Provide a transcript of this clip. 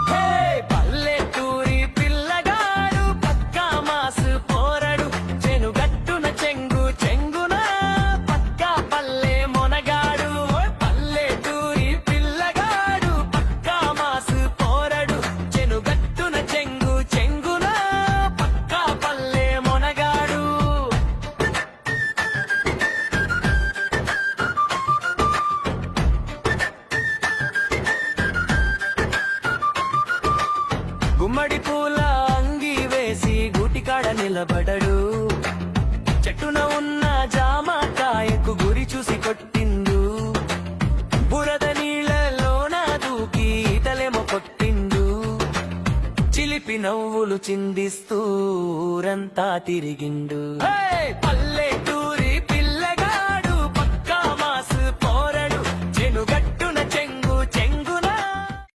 హే పల్లెటూరి పిల్లగాడు పక్కా మాసు పోరడు చెనుగట్టున చెంగు చెంగున పక్కా పల్లె మొనగాడు పల్లెటూరి పిల్లగాడు పక్కా మాసు పోరడు చెనుగట్టున చెంగు చెంగున పక్కా పల్లె మొనగాడు. గుమ్మడి పూల అంగి వేసి గూటికాడ నిలబడడు చెట్టున ఉన్న జామకాయకు గురి చూసి కొట్టిండు బురద నీళ్ళలోన దూకి ఈతలేమో కొట్టిండు చిలిపి నవ్వులు చిందిస్తూ ఊరంతా తిరిగిండు. హే! పల్లె